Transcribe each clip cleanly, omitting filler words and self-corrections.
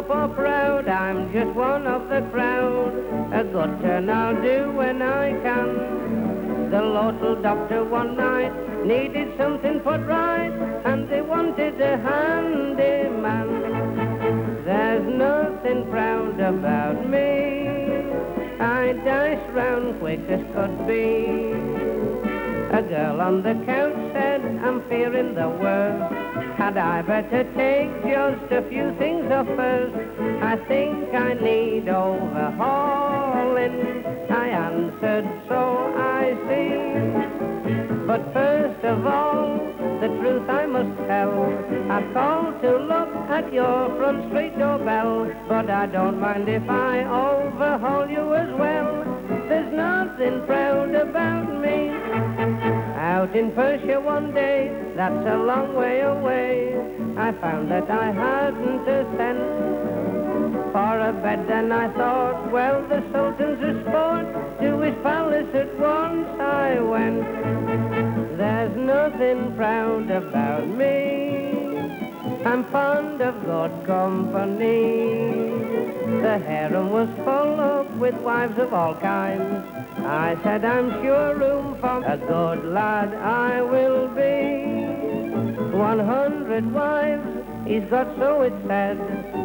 or proud, I'm just one of the crowd. A good turn I'll do when I can. The local doctor one night needed something put right, and they wanted a handyman. There's nothing proud about me, I dice round quick as could be. A girl on the couch said, I'm fearing the worst. Had I better take just a few things off first? I think I need overhauling. I answered, so I see. But first of all, the truth I must tell. I've called to look at your front street doorbell, but I don't mind if I overhaul you as well. There's nothing proud about me. Out in Persia one day, that's a long way away, I found that I hadn't a cent for a bed, and I thought, well, the Sultan's a sport, to his palace at once I went. There's nothing proud about me, I'm fond of good company. The harem was full up with wives of all kinds. I said, I'm sure room for a good lad I will be. 100 wives he's got, so it's said.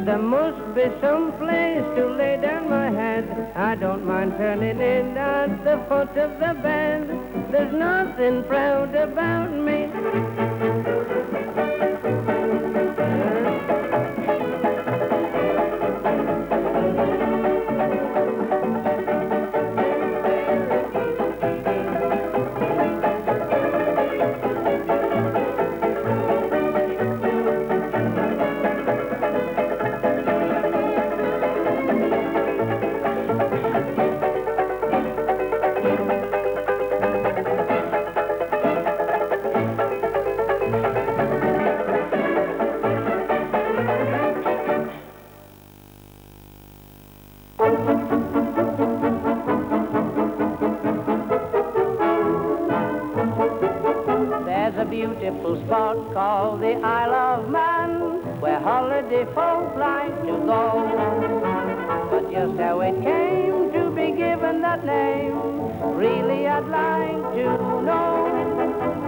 There must be some place to lay down my head. I don't mind turning in at the foot of the bed. There's nothing proud about me. Beautiful spot called the Isle of Man, where holiday folk like to go. But just how it came to be given that name, really I'd like to know.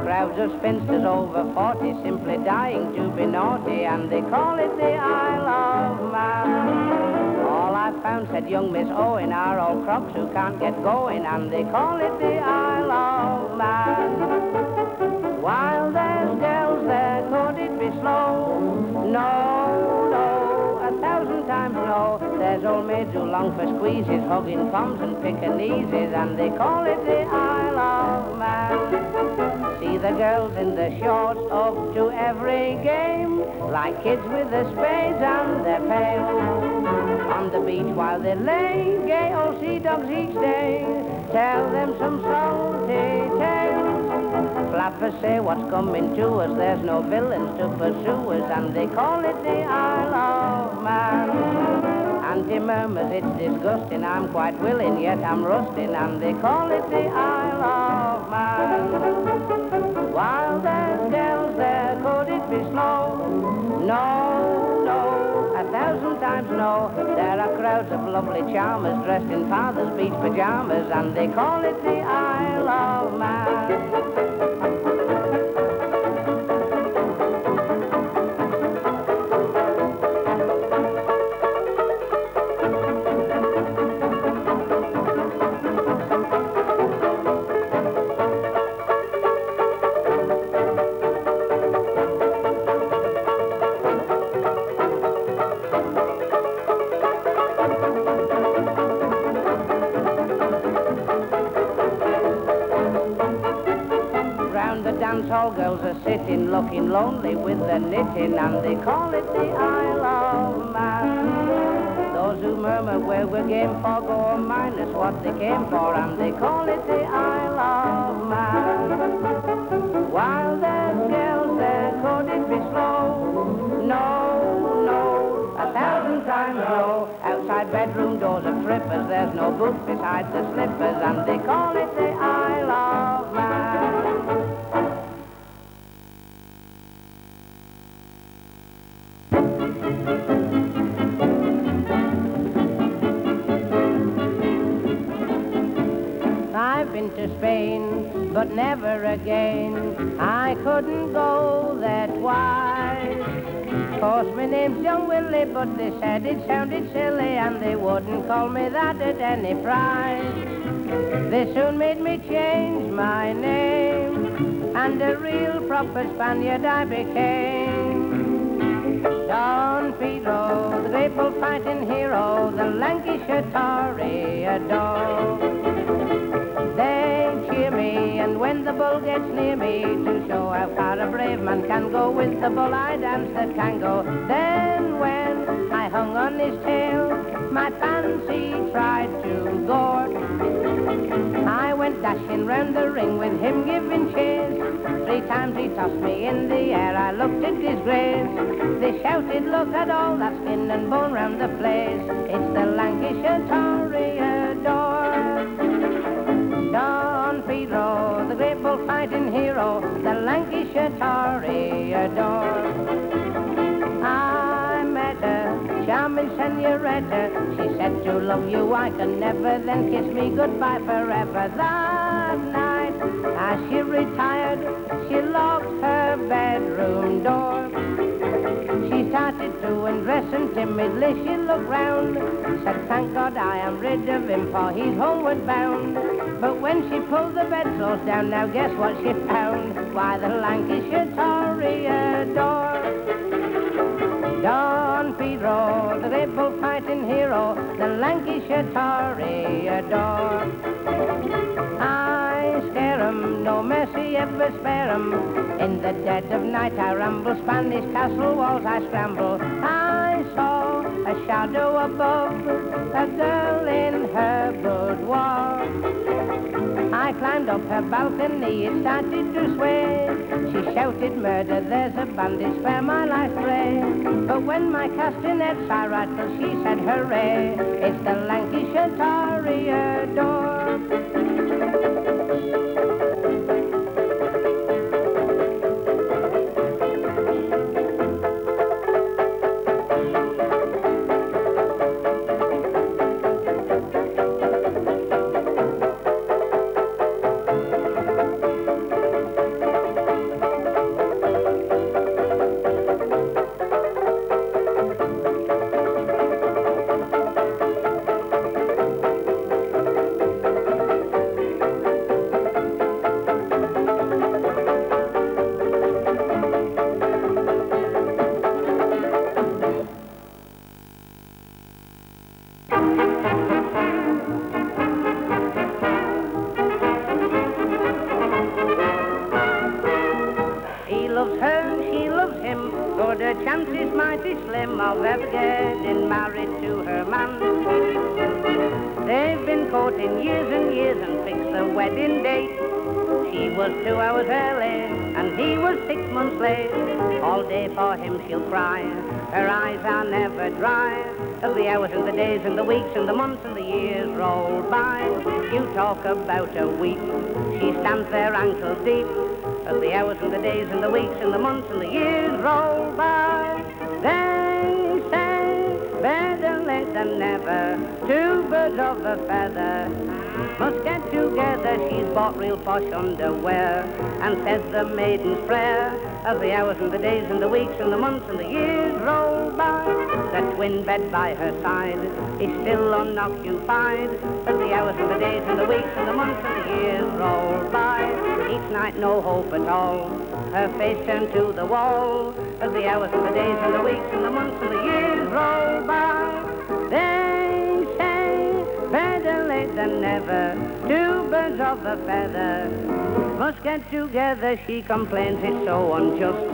Crowds of spinsters over 40 simply dying to be naughty, and they call it the Isle of Man. All I found, said young Miss Owen, are all crops who can't get going, and they call it the Isle of Man. While there's girls there, could it be slow? No, no, 1,000 times no. There's old maids who long for squeezes, hugging Poms and Pekingeses, and they call it the Isle of Man. See the girls in the shorts up to every game, like kids with their spades and their pails. On the beach while they lay, gay old sea dogs each day tell them some salty tales. Flappers say what's coming to us, there's no villains to pursue us, and they call it the Isle of Man. Auntie murmurs it's disgusting, I'm quite willing, yet I'm rusting, and they call it the Isle of Man. While there's girls there, could it be slow? No, no, 1,000 times no. There are crowds of lovely charmers dressed in father's beach pajamas, and they call it the Isle of Man. All girls are sitting, looking lonely with their knitting, and they call it the Isle of Man. Those who murmur where we're game for go minus what they came for, and they call it the Isle of Man. While there's girls there, could it be slow? No, no, 1,000 times no. Outside bedroom doors are trippers, there's no boot beside the slippers, and they call it the Isle of Man. went to Spain, but never again. I couldn't go there twice. Course my name's Young Willie, but they said it sounded silly, and they wouldn't call me that at any price. They soon made me change my name, and a real proper Spaniard I became. Don Pedro, the great bullfighting hero, the Lancashire Toreador. They cheer me, and when the bull gets near me, to show how far a brave man can go with the bull, I dance the tango. Then when I hung on his tail, my fancy tried to gore. I went dashing round the ring with him giving cheers. 3 times he tossed me in the air, I looked at disgrace. They shouted, look at all that skin and bone round the place. It's the Lancashire Toreador. Don Pedro, the great bullfighting hero, the Lancashire Toreador. I met her, charming senorita. She said, to love you I can never, then kiss me goodbye forever. That night, as she retired, she locked her bedroom door. She started to undress and timidly she looked round. Said, thank God I am rid of him, for he's homeward bound. But when she pulled the bedclothes down, now guess what she found? Why, the Lancashire Toreador. Don Pedro, the great bullfighting hero, the Lancashire Toreador. I scare 'em, no mercy ever spare 'em. In the dead of night I ramble, Spanish castle walls I scramble. I saw a shadow above, a girl in her boudoir. I climbed up her balcony, it started to sway. She shouted, murder, there's a bandit, spare my life, pray. But when my castanets I rattled, she said, hooray, it's the Lancashire Toreador. Chances mighty slim of ever getting married to her man. They've been courting years and years and fixed the wedding date. She was 2 hours early and he was 6 months late. All day for him she'll cry, her eyes are never dry. As the hours and the days and the weeks and the months and the years roll by, you talk about a week, she stands there ankle deep. As the hours and the days and the weeks and the months and the years roll by, they say, better late than never, 2 birds of a feather must get together. She's bought real posh underwear and says the maiden's prayer. As the hours and the days and the weeks and the months and the years roll by, the twin bed by her side is still unoccupied. As the hours and the days and the weeks and the months and the years roll by, each night no hope at all, her face turned to the wall. As the hours and the days and the weeks and the months and the years roll by, they say, better late than never, 2 birds of a feather must get together. She complains it's so unjust.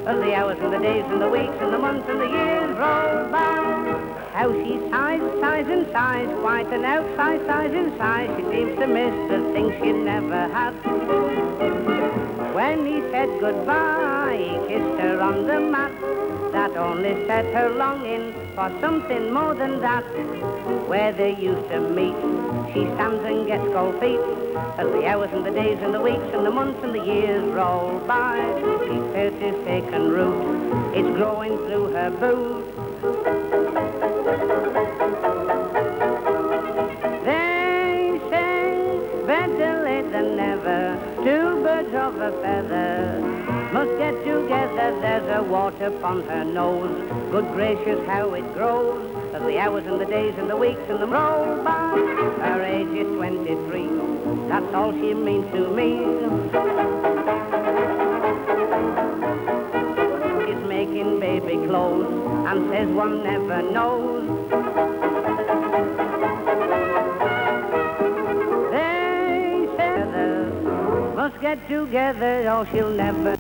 As the hours and the days and the weeks and the months and the years roll by, how she sighs, sighs and sighs, quite an outside sighs and sighs. She seems to miss the things she never had. When he said goodbye, he kissed her on the mat. That only set her longing for something more than that. Where they used to meet, she stands and gets cold feet. As the hours and the days and the weeks and the months and the years roll by, she feels his taken root, it's growing through her boot. They say, better late than of a feather. Must get together, there's a water upon her nose. Good gracious, how it grows, as the hours and the days and the weeks and the roll by. Her age is 23, that's all she means to me. She's making baby clothes and says one never knows. They say must get together or she'll never